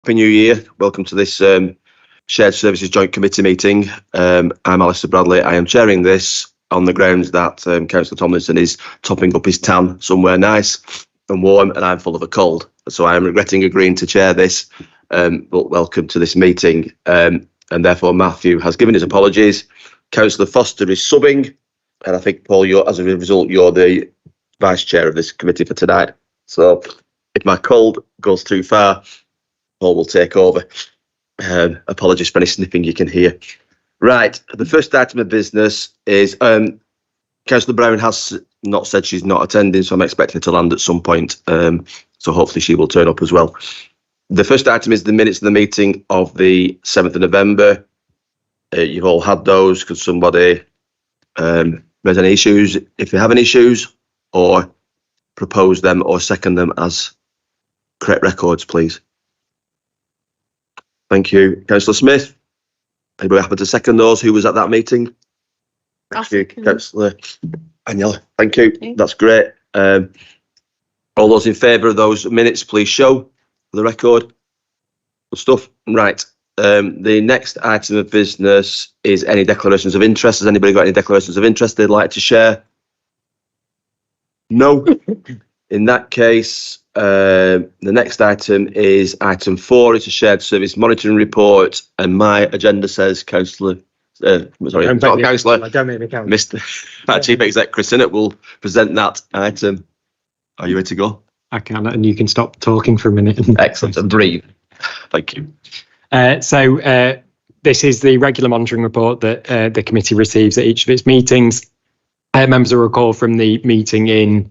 Happy New Year. Welcome to this Shared Services Joint Committee meeting. I'm Alistair Bradley. I am chairing this on the grounds that Councillor Tomlinson is topping up his tan somewhere nice and warm, and I'm full of a cold. So I am regretting agreeing to chair this, but welcome to this meeting. And therefore, Matthew has given his apologies. Councillor Foster is subbing, and I think, Paul, as a result, you're the vice chair of this committee for tonight. So if my cold goes too far, Paul will take over. Apologies for any sniffing you can hear. Right, the first item of business is Councillor Brown has not said she's not attending, so I'm expecting her to land at some point. So hopefully she will turn up as well. The first item is the minutes of the meeting of the 7th of November. You've all had those. Could somebody raise any issues if you have any issues, or propose them or second them as correct records, please? Thank you. Councillor Smith, anybody happen to second those who was at that meeting? Thank you. Councillor Agnella, thank you. Okay. That's great. All those in favour of those minutes, please show for the record. Good stuff. Right. The next item of business is any declarations of interest. Has anybody got any declarations of interest they'd like to share? No. In that case, the next item is item 4. It's a shared service monitoring report, and my agenda says Councillor, Mr. Chief Exec Chris Sinnott will present that item. Are you ready to go? I can, and you can stop talking for a minute. Excellent, and breathe. Thank you. So this is the regular monitoring report that the committee receives at each of its meetings. Members will recall from the meeting in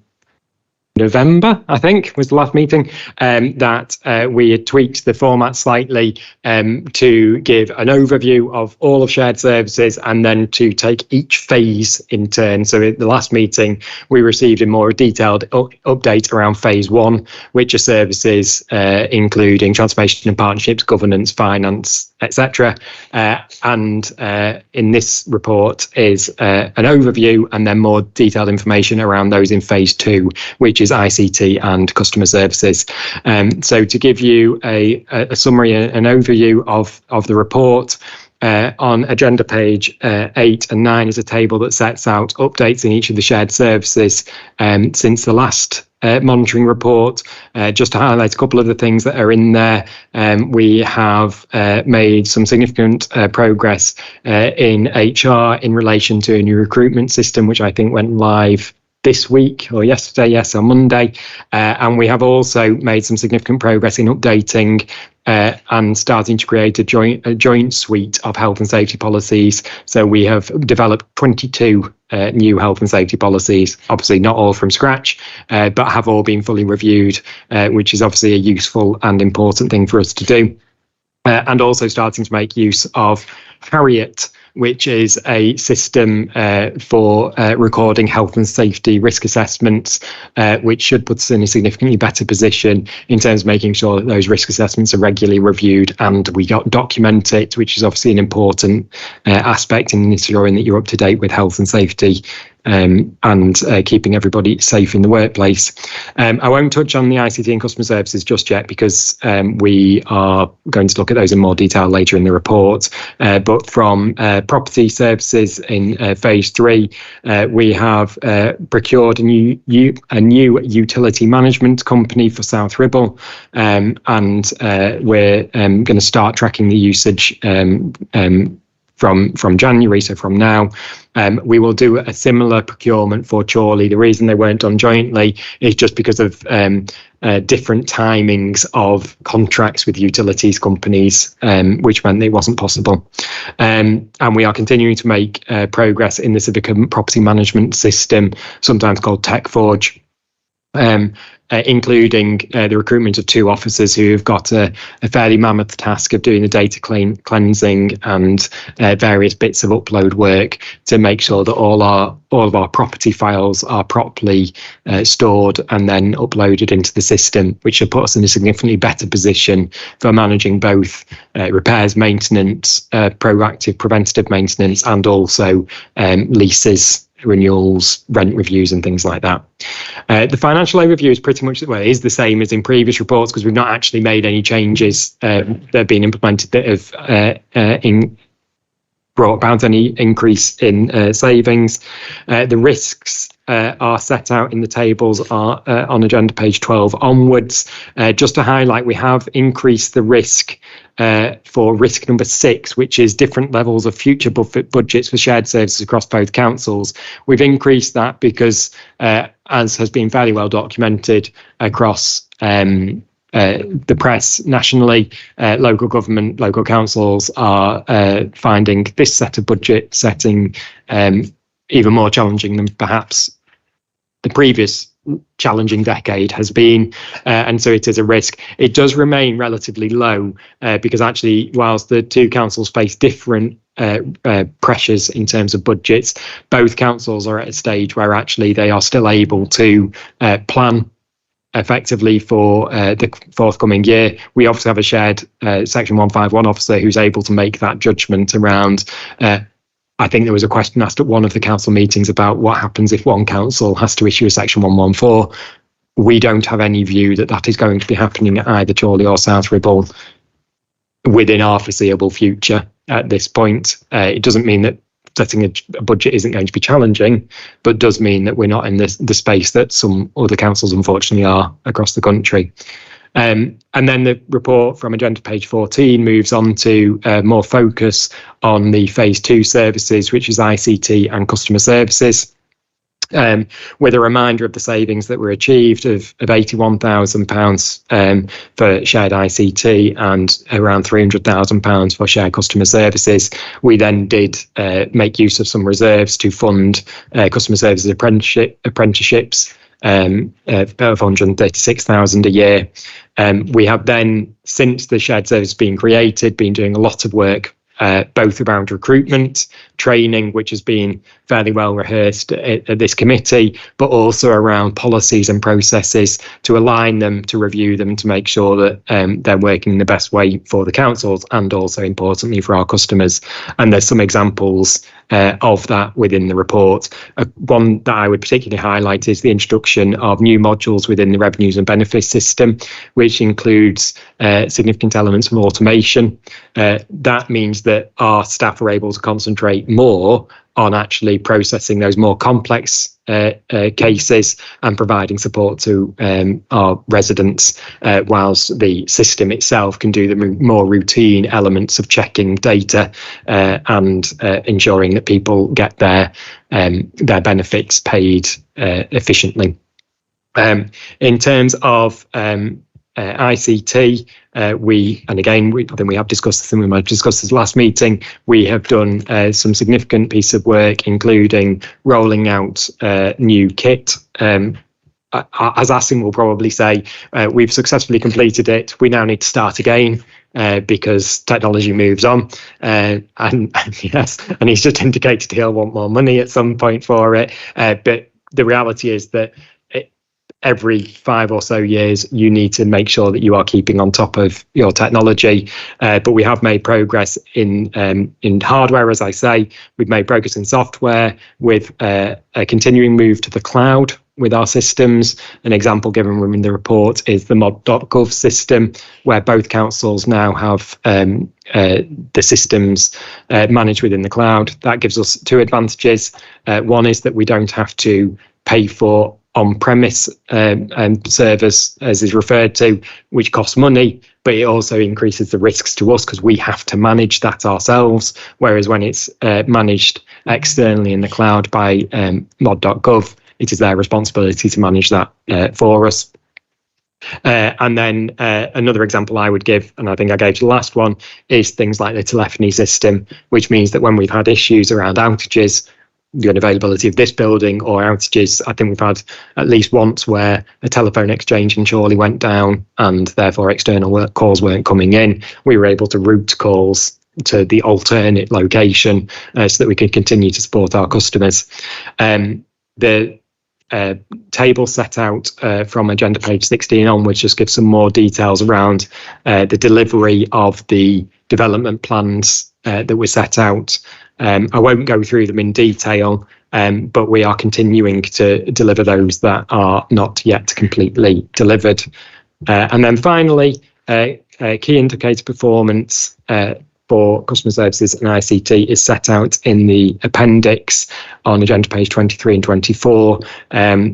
November, I think, was the last meeting, that we had tweaked the format slightly to give an overview of all of shared services and then to take each phase in turn. So at the last meeting, we received a more detailed update around phase 1, which are services including transformation and partnerships, governance, finance, etc. And in this report is an overview and then more detailed information around those in phase 2, which is ICT and customer services. So to give you a summary, an overview of the report, on agenda page 8 and 9 is a table that sets out updates in each of the shared services since the last monitoring report. Just to highlight a couple of the things that are in there, we have made some significant progress in HR in relation to a new recruitment system, which I think went live this week or yesterday, yes, on Monday. And we have also made some significant progress in updating and starting to create a joint suite of health and safety policies. So we have developed 22 new health and safety policies, obviously not all from scratch, but have all been fully reviewed, which is obviously a useful and important thing for us to do. And also starting to make use of Harriet, which is a system for recording health and safety risk assessments, which should put us in a significantly better position in terms of making sure that those risk assessments are regularly reviewed and we document it, which is obviously an important aspect in ensuring that you're up to date with health and safety and keeping everybody safe in the workplace. I won't touch on the ICT and customer services just yet because we are going to look at those in more detail later in the report. But from property services in phase 3, we have procured a new utility management company for South Ribble, and we're going to start tracking the usage from January, so from now. We will do a similar procurement for Chorley. The reason they weren't done jointly is just because of different timings of contracts with utilities companies, which meant it wasn't possible. And we are continuing to make progress in the civic property management system, sometimes called TechForge, including the recruitment of 2 officers who have got a fairly mammoth task of doing the data cleansing and various bits of upload work to make sure that all of our property files are properly stored and then uploaded into the system, which should put us in a significantly better position for managing both repairs, maintenance, proactive preventative maintenance, and also leases renewals, rent reviews and things like that. The financial overview is pretty much is the same as in previous reports, because we've not actually made any changes that have been implemented that have brought about any increase in savings. The risks are set out in the tables on agenda page 12 onwards. Just to highlight, we have increased the risk for risk number 6, which is different levels of future budgets for shared services across both councils. We've increased that because, as has been fairly well documented across the press nationally, local government, local councils are finding this set of budget setting even more challenging than perhaps the previous challenging decade has been, and so it is a risk. It does remain relatively low because actually, whilst the two councils face different pressures in terms of budgets, both councils are at a stage where actually they are still able to plan effectively for the forthcoming year. We obviously have a shared Section 151 officer who's able to make that judgment around. I think there was a question asked at one of the council meetings about what happens if one council has to issue a Section 114. We don't have any view that that is going to be happening at either Chorley or South Ribble within our foreseeable future at this point. It doesn't mean that setting a budget isn't going to be challenging, but does mean that we're not in the space that some other councils unfortunately are across the country. And then the report from agenda page 14 moves on to more focus on the phase 2 services, which is ICT and customer services. With a reminder of the savings that were achieved of £81,000 for shared ICT and around £300,000 for shared customer services. We then did make use of some reserves to fund customer services apprenticeships of £136,000 a year. We have then, since the shared service has been created, been doing a lot of work both around recruitment, training, which has been fairly well rehearsed at this committee, but also around policies and processes to align them, to review them, to make sure that they're working the best way for the councils and also importantly for our customers. And there's some examples of that within the report. One that I would particularly highlight is the introduction of new modules within the revenues and benefits system, which includes significant elements of automation. That means that our staff are able to concentrate more on actually processing those more complex cases and providing support to our residents, whilst the system itself can do the more routine elements of checking data and ensuring that people get their benefits paid efficiently. In terms of ICT, I think we have discussed this, and we might have discussed this last meeting. We have done some significant piece of work, including rolling out new kit. As Asim will probably say, we've successfully completed it. We now need to start again because technology moves on. And yes, and he's just indicated he'll want more money at some point for it. But the reality is that every 5 or so years, you need to make sure that you are keeping on top of your technology. But we have made progress in hardware, as I say. We've made progress in software with a continuing move to the cloud with our systems. An example given in the report is the mod.gov system, where both councils now have the systems managed within the cloud. That gives us 2 advantages. One is that we don't have to pay for on-premise servers, as is referred to, which costs money, but it also increases the risks to us because we have to manage that ourselves. Whereas when it's managed externally in the cloud by mod.gov, it is their responsibility to manage that for us. And then another example I would give, and I think I gave the last one, is things like the telephony system, which means that when we've had issues around outages, the unavailability of this building or outages, I think we've had at least once where a telephone exchange in Chorley went down and therefore external calls weren't coming in. We were able to route calls to the alternate location so that we could continue to support our customers. The table set out from agenda page 16 onwards just gives some more details around the delivery of the development plans that were set out. I won't go through them in detail, but we are continuing to deliver those that are not yet completely delivered. And then finally, key indicator performance for customer services and ICT is set out in the appendix on agenda page 23 and 24.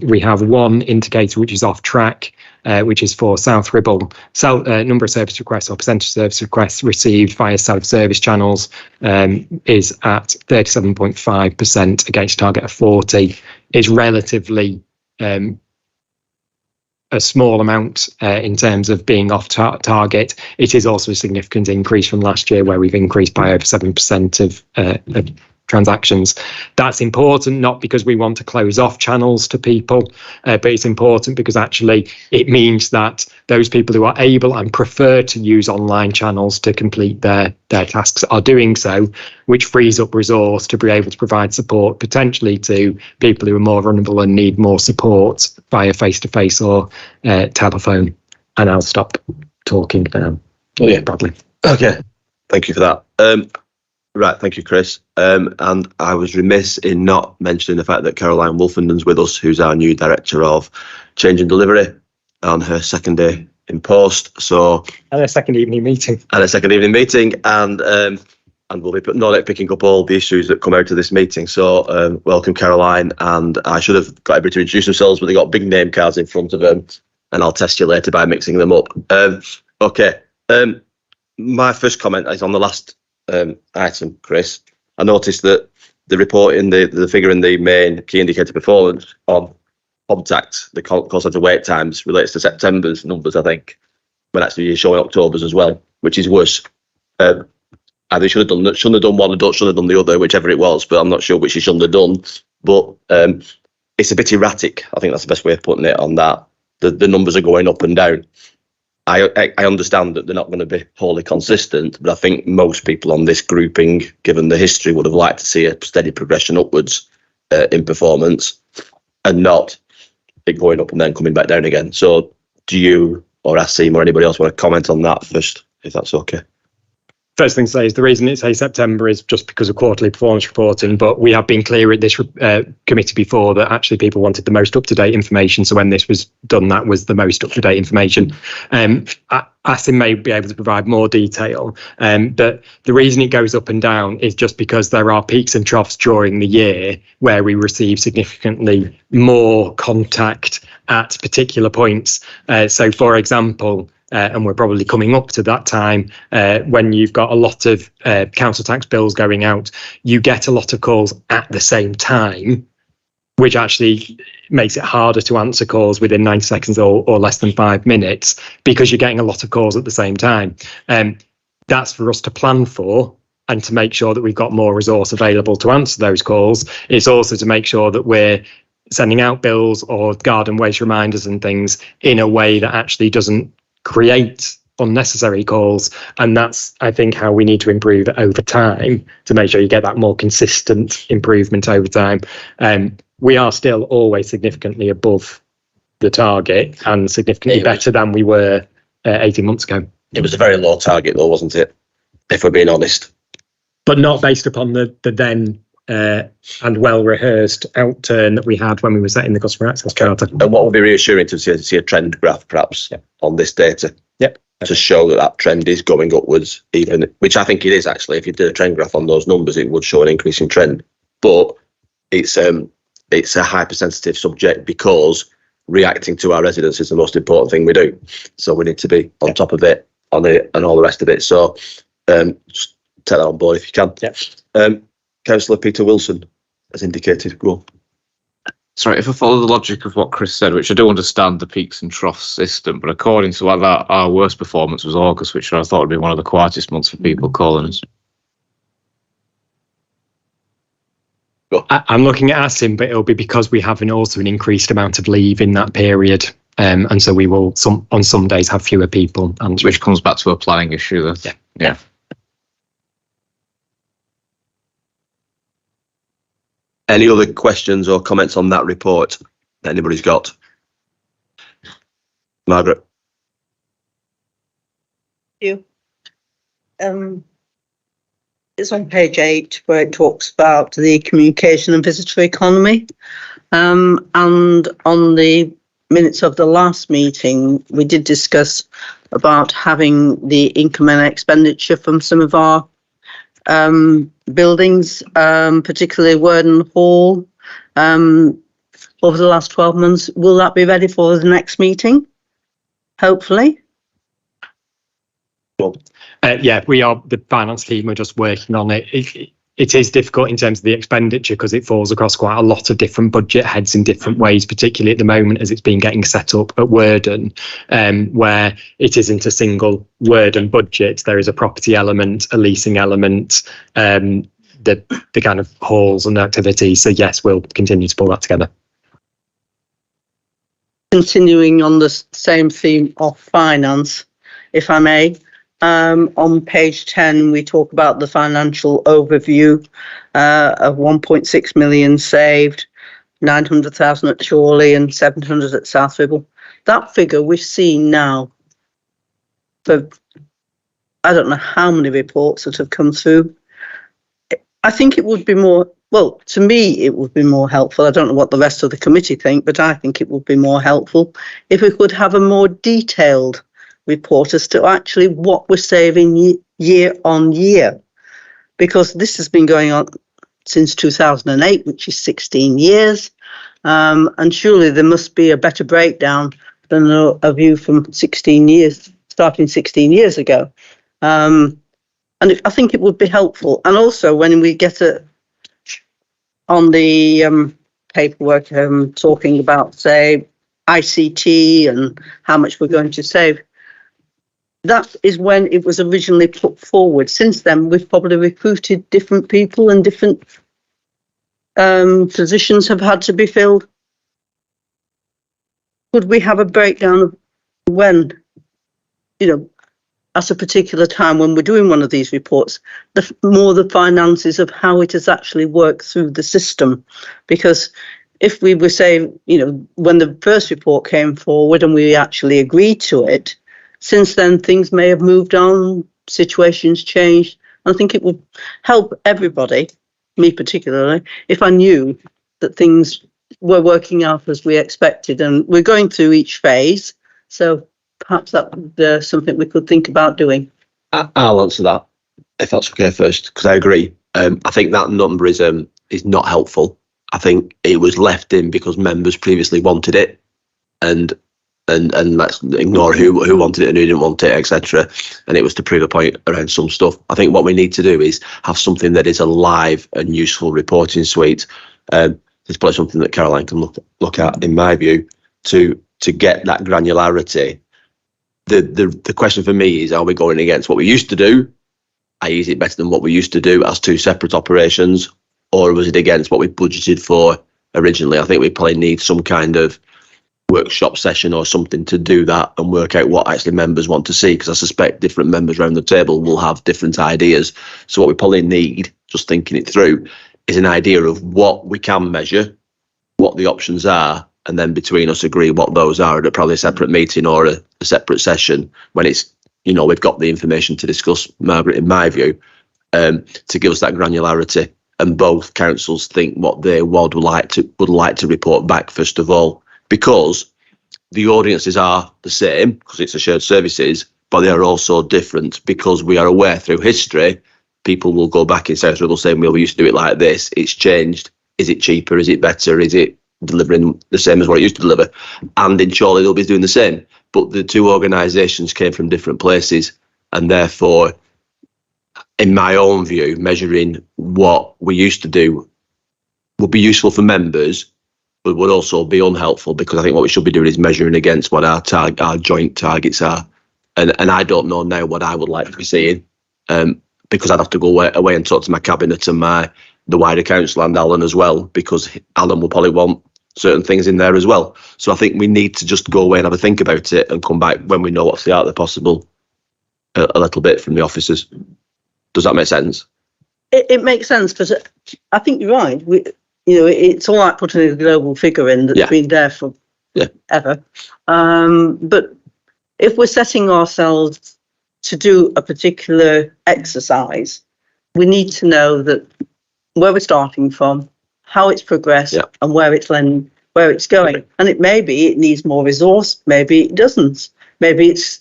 We have one indicator which is off track, which is for South Ribble. Number of service requests or percentage of service requests received via self-service channels is at 37.5% against a target of 40. Is relatively a small amount in terms of being off target. It is also a significant increase from last year, where we've increased by over 7% of transactions. That's important, not because we want to close off channels to people, but it's important because actually it means that those people who are able and prefer to use online channels to complete their tasks are doing so, which frees up resource to be able to provide support potentially to people who are more vulnerable and need more support via face-to-face or telephone. And I'll stop talking now. Oh, yeah. Bradley. Okay, thank you for that. Right, thank you, Chris. And I was remiss in not mentioning the fact that Caroline Wolfenden's with us, who's our new Director of Change and Delivery, on her second day in post. So And a second evening meeting. And we'll be picking up all the issues that come out of this meeting. So welcome, Caroline. And I should have got everybody to introduce themselves, but they got big name cards in front of them, and I'll test you later by mixing them up. Okay. My first comment is on the last item, Chris. I noticed that the report in the figure in the main key indicator performance on contact, the call centre wait times, relates to September's numbers, I think, when actually you're showing October's as well, which is worse. They shouldn't have done one and shouldn't have done the other, whichever it was, but I'm not sure which you shouldn't have done. But it's a bit erratic. I think that's the best way of putting it on that. The numbers are going up and down. I understand that they're not going to be wholly consistent, but I think most people on this grouping, given the history, would have liked to see a steady progression upwards in performance and not it going up and then coming back down again. So do you or Asim or anybody else want to comment on that first, if that's okay? First thing to say is the reason it's a September is just because of quarterly performance reporting, but we have been clear at this committee before that actually people wanted the most up-to-date information. So when this was done, that was the most up-to-date information. Asim may be able to provide more detail, but the reason it goes up and down is just because there are peaks and troughs during the year where we receive significantly more contact at particular points. So for example, and we're probably coming up to that time when you've got a lot of council tax bills going out, you get a lot of calls at the same time, which actually makes it harder to answer calls within 90 seconds or less than 5 minutes because you're getting a lot of calls at the same time. That's for us to plan for and to make sure that we've got more resource available to answer those calls. It's also to make sure that we're sending out bills or garden waste reminders and things in a way that actually doesn't create unnecessary calls. And that's, I think, how we need to improve it over time to make sure you get that more consistent improvement over time. We are still always significantly above the target and significantly better than we were 18 months ago. It was a very low target though, wasn't it? If we're being honest. But not based upon the then and well-rehearsed outturn that we had when we were setting the customer access charter. And what would be reassuring to see a trend graph perhaps on this data? Yep. To show that trend is going upwards, even, which I think it is actually. If you did a trend graph on those numbers, it would show an increasing trend. But it's a hypersensitive subject because reacting to our residents is the most important thing we do. So we need to be on top of it, on it, and all the rest of it. So just take that on board if you can. Yep. Councillor Peter Wilson has indicated. Go on. Sorry, if I follow the logic of what Chris said, which I do understand the peaks and troughs system, but according to that, our worst performance was August, which I thought would be one of the quietest months for people calling us. I'm looking at Asim, but it'll be because we have also an increased amount of leave in that period. And so we will on some days have fewer people. Which comes back to a planning issue. Yeah. Any other questions or comments on that report that anybody's got? Margaret? Thank you. It's on page 8 where it talks about the communication and visitor economy. And on the minutes of the last meeting, we did discuss about having the income and expenditure from some of our buildings, particularly Worden Hall, over the last 12 months. Will that be ready for the next meeting? Hopefully. Yeah, we are, the finance team, we're just working on it. It is difficult in terms of the expenditure because it falls across quite a lot of different budget heads in different ways, particularly at the moment as it's been getting set up at Worden, where it isn't a single Worden budget. There is a property element, a leasing element, the kind of halls and activities. So yes, we'll continue to pull that together. Continuing on the same theme of finance, if I may, on page 10, we talk about the financial overview of 1.6 million saved, 900,000 at Chorley and 700 at South Ribble. That figure we've seen now for, I don't know how many reports that have come through. I think it would be more, well, to me, it would be more helpful. I don't know what the rest of the committee think, but I think it would be more helpful if we could have a more detailed report as to actually what we're saving year on year, because this has been going on since 2008, which is 16 years, and surely there must be a better breakdown than a view from 16 years, starting 16 years ago. And I think it would be helpful. And also when we get on the paperwork talking about, say, ICT and how much we're going to save, that is when it was originally put forward. Since then, we've probably recruited different people and different positions have had to be filled. Could we have a breakdown of when, at a particular time when we're doing one of these reports, the finances of how it has actually worked through the system? Because if we were saying, when the first report came forward and we actually agreed to it, since then, things may have moved on, situations changed. I think it would help everybody, me particularly, if I knew that things were working out as we expected. And we're going through each phase, so perhaps that would be something we could think about doing. I'll answer that, if that's okay first, because I agree. I think that number is not helpful. I think it was left in because members previously wanted it, and let's ignore who wanted it and who didn't want it, etc. And it was to prove a point around some stuff. I think what we need to do is have something that is a live and useful reporting suite. It's probably something that Caroline can look at, in my view, to get that granularity. The question for me is, are we going against what we used to do? Is it better than what we used to do as two separate operations? Or was it against what we budgeted for originally? I think we probably need some kind of workshop session or something to do that and work out what actually members want to see, because I suspect different members around the table will have different ideas. So what we probably need, just thinking it through, is an idea of what we can measure, what the options are, and then between us agree what those are at probably a separate meeting or a separate session when it's, we've got the information to discuss, Margaret, in my view, to give us that granularity. And both councils think what they would like to report back, first of all, because the audiences are the same, because it's a shared services, but they are also different because we are aware through history, people will go back in South Ribble saying, well, we used to do it like this, it's changed, is it cheaper, is it better, is it delivering the same as what it used to deliver? And in Chorley they'll be doing the same, but the two organisations came from different places, and therefore, in my own view, measuring what we used to do would be useful for members, but would also be unhelpful, because I think what we should be doing is measuring against what our joint targets are. And I don't know now what I would like to be seeing, because I'd have to go away and talk to my cabinet and the wider council and Alan as well, because Alan will probably want certain things in there as well. So I think we need to just go away and have a think about it and come back when we know what's the art of the possible a little bit from the officers. Does that make sense? It makes sense, but I think you're right. It's all right putting a global figure in that's been there for ever. But if we're setting ourselves to do a particular exercise, we need to know that where we're starting from, how it's progressed, Yeah. and where it's going. And it needs more resource. Maybe it doesn't. Maybe it's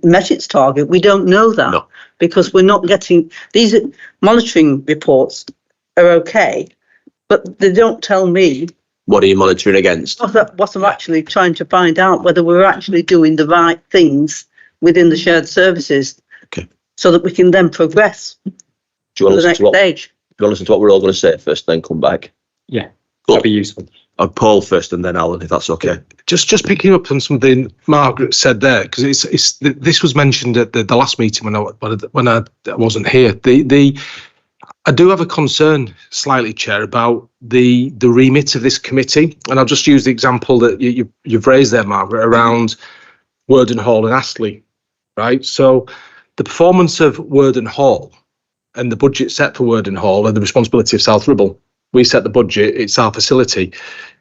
met its target. We don't know that No. because we're not getting these monitoring reports are okay, but they don't tell me What are you monitoring against? what I'm actually trying to find out, whether we're actually doing the right things within the shared services. Okay. So that we can then progress Do you want to to the listen next to what? stage. Do you want to listen to what we're all going to say first, then come back? Yeah, Cool. that'd be useful. Paul first, and then Alan, if that's okay. Just picking up on something Margaret said there, because this was mentioned at the last meeting when I wasn't here. I do have a concern slightly, Chair, about the remit of this committee, and I'll just use the example that you've raised there, Margaret, around Worden Hall and Astley, right? So the performance of Worden Hall and the budget set for Worden Hall are the responsibility of South Ribble. We set the budget, it's our facility.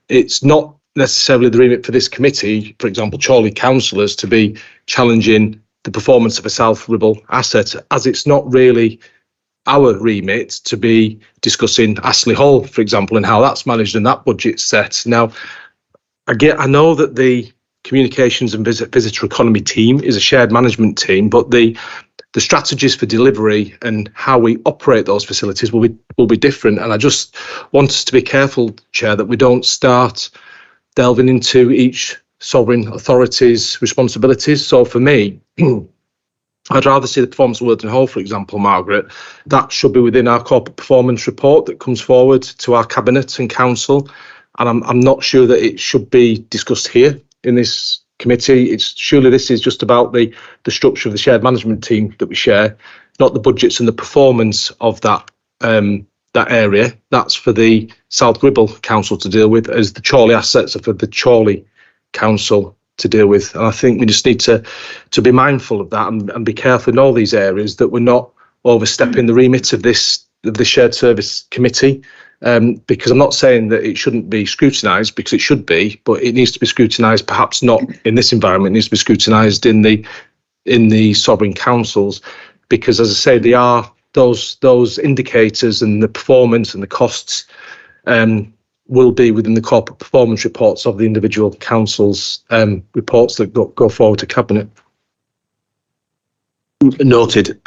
It's not necessarily the remit for this committee, for example, Chorley councillors, to be challenging the performance of a South Ribble asset, as it's not really our remit to be discussing Astley Hall, for example, and how that's managed and that budget set. Now, I know that the communications and visitor economy team is a shared management team, but the strategies for delivery and how we operate those facilities will be different. And I just want us to be careful, Chair, that we don't start delving into each sovereign authority's responsibilities. So for me, I'd rather see the performance of Worden Hall, for example, Margaret. That should be within our corporate performance report that comes forward to our cabinet and council. And I'm not sure that it should be discussed here in this committee. Surely this is just about the structure of the shared management team that we share, not the budgets and the performance of that area. That's for the South Ribble Council to deal with, as the Chorley assets are for the Chorley Council to deal with. And I think we just need to be mindful of that and be careful in all these areas that we're not overstepping the remit of the shared service committee. Because I'm not saying that it shouldn't be scrutinised, because it should be, but it needs to be scrutinised, perhaps not in this environment. It needs to be scrutinised in the sovereign councils, because, as I say, they are those indicators, and the performance and the costs will be within the corporate performance reports of the individual councils' reports that go forward to cabinet. Noted.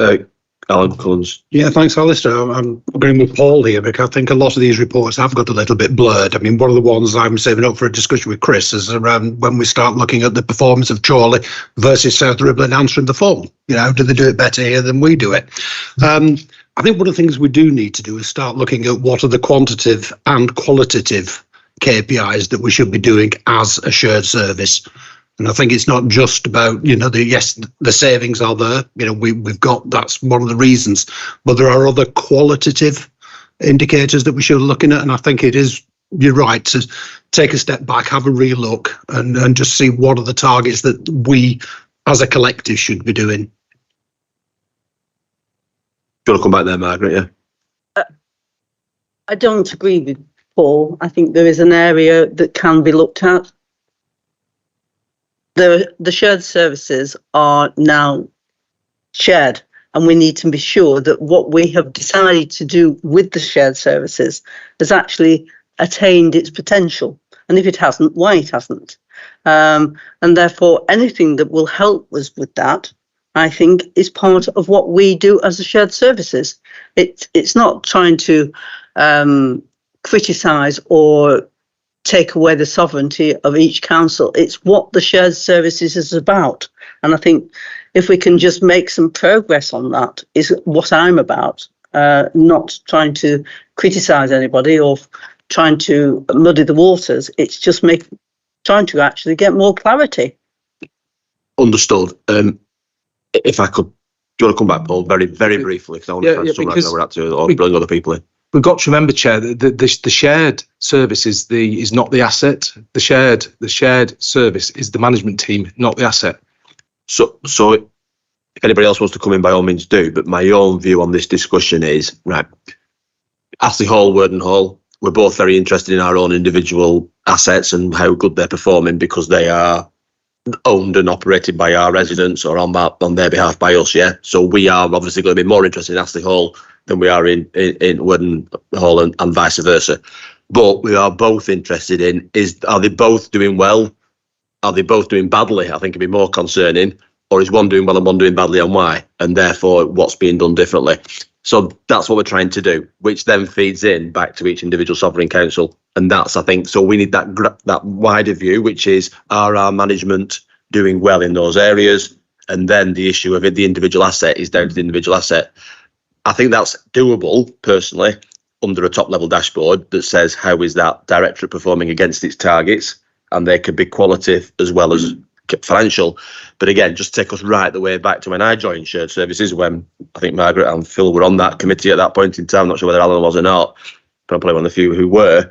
Alan Collins. Yeah, thanks, Alistair. I'm agreeing with Paul here, because I think a lot of these reports have got a little bit blurred. I mean, one of the ones I'm saving up for a discussion with Chris is around when we start looking at the performance of Chorley versus South Ribble and answering the phone. You know, do they do it better here than we do it? I think one of the things we do need to do is start looking at what are the quantitative and qualitative KPIs that we should be doing as a shared service. And I think it's not just about, the savings are there, we've got, that's one of the reasons, but there are other qualitative indicators that we should be looking at. And I think it is, you're right, to take a step back, have a relook and just see what are the targets that we as a collective should be doing. Do you want to come back there, Margaret? Yeah. I don't agree with Paul. I think there is an area that can be looked at. The shared services are now shared, and we need to be sure that what we have decided to do with the shared services has actually attained its potential. And if it hasn't, why it hasn't. And therefore, anything that will help us with that, I think, is part of what we do as the shared services. It's not trying to criticise or take away the sovereignty of each council. It's what the shared services is about. And I think if we can just make some progress on that is what I'm about, not trying to criticise anybody or trying to muddy the waters. It's just trying to actually get more clarity. Understood. If I could, do you want to come back, Paul, very, very briefly, because I want to try to summarize where we're at to, or bring other people in. We've got to remember, Chair, that the shared service is not the asset. The shared service is the management team, not the asset. So if anybody else wants to come in, by all means do. But my own view on this discussion is, right, Astley Hall, Worden Hall, we're both very interested in our own individual assets and how good they're performing, because they are owned and operated by our residents or on their behalf by us, yeah. So we are obviously going to be more interested in Astley Hall than we are in Worden Hall and vice versa. But we are both interested in are they both doing well? Are they both doing badly? I think it'd be more concerning. Or is one doing well and one doing badly, and why? And therefore, what's being done differently? So that's what we're trying to do, which then feeds in back to each individual sovereign council. And that's, I think, so we need that wider view, which is, are our management doing well in those areas? And then the issue of the individual asset is down to the individual asset. I think that's doable, personally, under a top-level dashboard that says, how is that directorate performing against its targets? And they could be qualitative as well as financial. But again, just take us right the way back to when I joined Shared Services, when I think Margaret and Phil were on that committee at that point in time. I'm not sure whether Alan was or not, but I'm probably one of the few who were.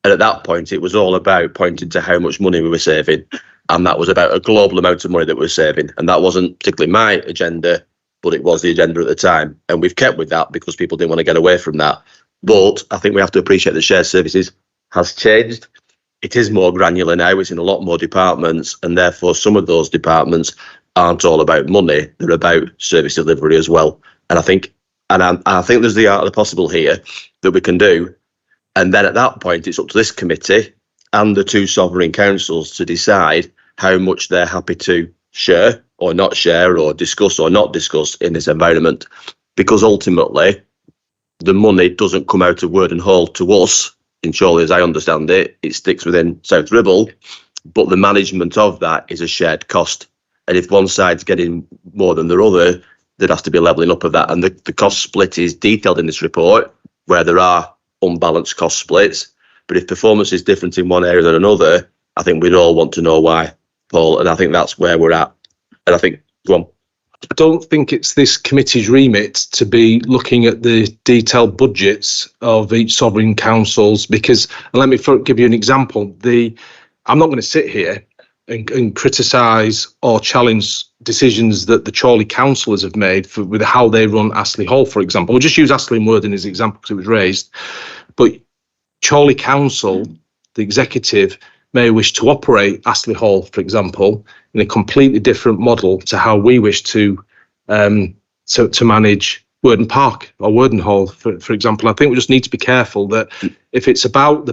And at that point, it was all about pointing to how much money we were saving. And that was about a global amount of money that we were saving. And that wasn't particularly my agenda, but it was the agenda at the time. And we've kept with that because people didn't want to get away from that. But I think we have to appreciate that Shared Services has changed. It is more granular now. It's in a lot more departments, and therefore some of those departments aren't all about money. They're about service delivery as well. And I think there's the art of the possible here that we can do. And then at that point, it's up to this committee and the two sovereign councils to decide how much they're happy to share or not share or discuss or not discuss in this environment. Because ultimately, the money doesn't come out of Worden Hall to us. In Chorley, as I understand it, it sticks within South Ribble, but the management of that is a shared cost. And if one side's getting more than the other, there has to be a levelling up of that. And the cost split is detailed in this report, where there are unbalanced cost splits. But if performance is different in one area than another, I think we'd all want to know why, Paul. And I think that's where we're at. And I think, go on. I don't think it's this committee's remit to be looking at the detailed budgets of each sovereign councils, because, and let me give you an example, I'm not going to sit here and criticise or challenge decisions that the Chorley councillors have made with how they run Astley Hall, for example. We'll just use Astley and Worden as an example because it was raised. But Chorley Council, the executive, may wish to operate Astley Hall, for example, in a completely different model to how we wish to manage Worden Park or Worden Hall, for example. I think we just need to be careful that if it's about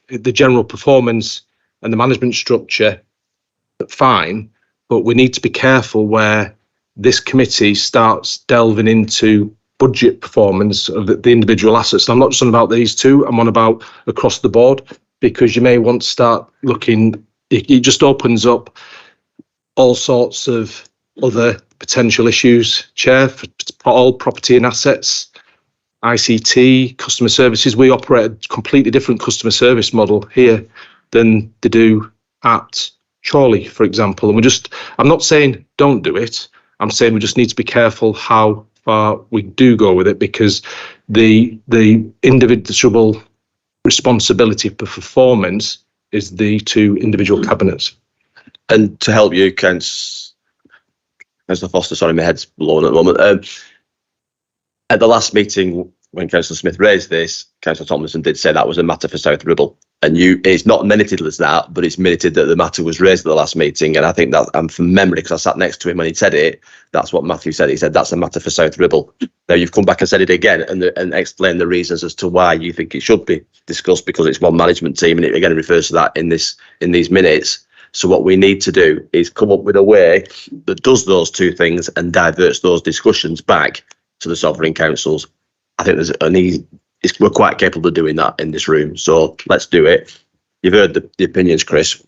the general performance and the management structure, fine, but we need to be careful where this committee starts delving into budget performance of the individual assets. And I'm not just on about these two, I'm on about across the board, because you may want to start looking, it just opens up all sorts of other potential issues, Chair, for all property and assets, ICT, customer services. We operate a completely different customer service model here than they do at Chorley, for example. And I'm not saying don't do it. I'm saying we just need to be careful how far we do go with it, because the individual responsibility for performance is the two individual cabinets. And to help you, Councillor Foster, sorry, my head's blown at the moment. At the last meeting, when Councillor Smith raised this, Councillor Tomlinson did say that was a matter for South Ribble. And it's not minuted as that, but it's minuted that the matter was raised at the last meeting. And I think that, and from memory, because I sat next to him when he said it, that's what Matthew said. He said, that's a matter for South Ribble. Now you've come back and said it again and explained the reasons as to why you think it should be discussed, because it's one management team. And it again refers to that in these minutes. So what we need to do is come up with a way that does those two things and diverts those discussions back to the sovereign councils. I think we're quite capable of doing that in this room. So let's do it. You've heard the opinions, Chris.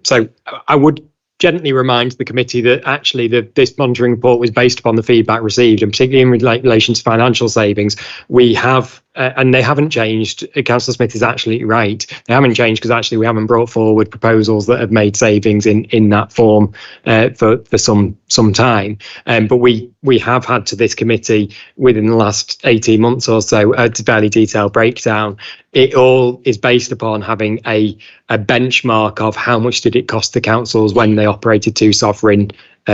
So I would gently remind the committee that actually this monitoring report was based upon the feedback received, and particularly in relation to financial savings. We have, and they haven't changed. Councillor Smith is absolutely right. They haven't changed because actually we haven't brought forward proposals that have made savings in that form for some time. But we have had to this committee within the last 18 months or so a fairly detailed breakdown. It all is based upon having a benchmark of how much did it cost the councils when they operated two sovereign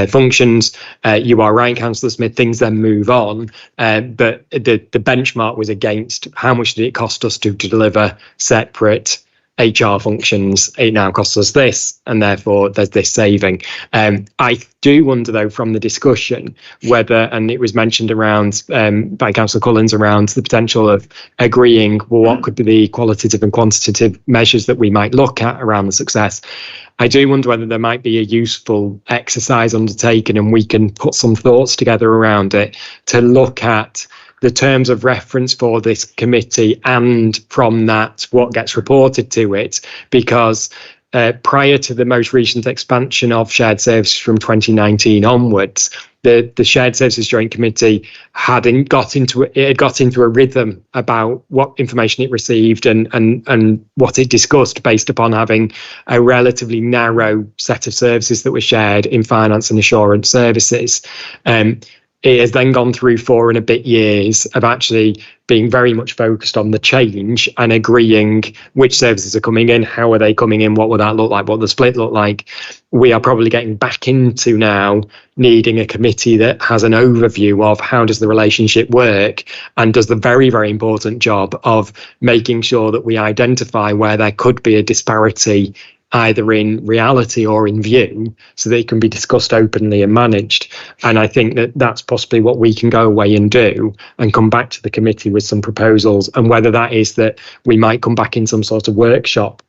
functions. You are right, Councillor Smith, things then move on, but the benchmark was against how much did it cost us to deliver separate HR functions, it now costs us this, and therefore there's this saving. I do wonder, though, from the discussion, whether, and it was mentioned around by Councillor Collins around the potential of agreeing, well, what could be the qualitative and quantitative measures that we might look at around the success. I do wonder whether there might be a useful exercise undertaken, and we can put some thoughts together around it to look at the terms of reference for this committee, and from that, what gets reported to it, because prior to the most recent expansion of shared services from 2019 onwards, the Shared Services Joint Committee had got into a rhythm about what information it received and what it discussed, based upon having a relatively narrow set of services that were shared in finance and assurance services. It has then gone through 4 and a bit years of actually being very much focused on the change and agreeing which services are coming in, how are they coming in, what will that look like, what will the split look like. We are probably getting back into now needing a committee that has an overview of how does the relationship work, and does the very, very important job of making sure that we identify where there could be a disparity either in reality or in view, so that it can be discussed openly and managed. And I think that that's possibly what we can go away and do, and come back to the committee with some proposals. And whether that is that we might come back in some sort of workshop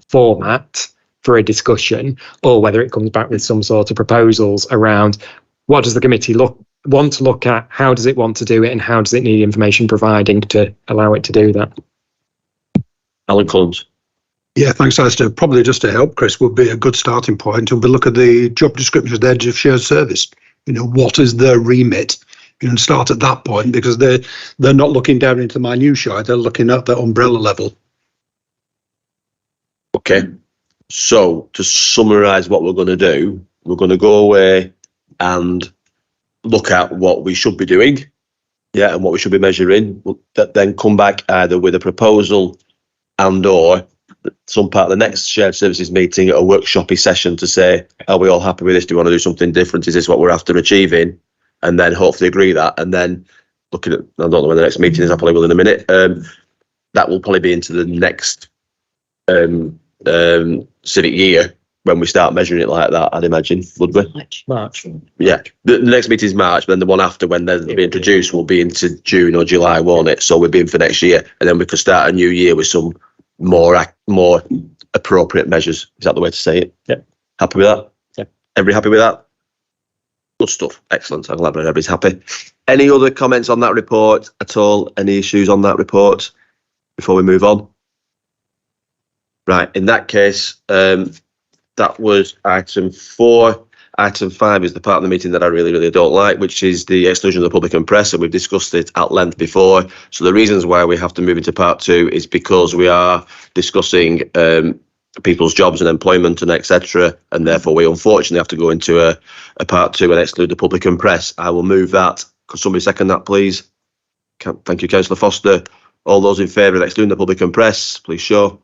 format for a discussion, or whether it comes back with some sort of proposals around what does the committee want to look at, how does it want to do it, and how does it need information providing to allow it to do that. Alan Collins. Yeah, thanks, Alistair. Probably just to help Chris would be a good starting point, and we look at the job descriptions there of shared service. What is their remit? Start at that point, because they're not looking down into the minutiae, they're looking at the umbrella level. Okay, so to summarise what we're going to do, we're going to go away and look at what we should be doing, and what we should be measuring. We'll then come back either with a proposal and or some part of the next shared services meeting, a workshopy session, to say, are we all happy with this? Do we want to do something different? Is this what we're after achieving? And then hopefully agree that. And then looking at, I don't know when the next meeting is, I probably will in a minute. That will probably be into the next civic year when we start measuring it like that, I'd imagine, would we? March. Yeah, the next meeting is March, but then the one after, when they'll be introduced, will be into June or July, won't it? So we'll be in for next year, and then we could start a new year with some more appropriate measures. Is that the way to say it? Yeah. Happy with that? Yeah. Everybody happy with that? Good stuff. Excellent. I'm glad everybody's happy. Any other comments on that report at all? Any issues on that report before we move on? Right. In that case, that was item 4. Item 5 is the part of the meeting that I really, really don't like, which is the exclusion of the public and press, and we've discussed it at length before. So the reasons why we have to move into part 2 is because we are discussing people's jobs and employment and etc., and therefore we unfortunately have to go into a part 2 and exclude the public and press. I will move that. Could somebody second that, please? Thank you, Councillor Foster. All those in favour of excluding the public and press, please show.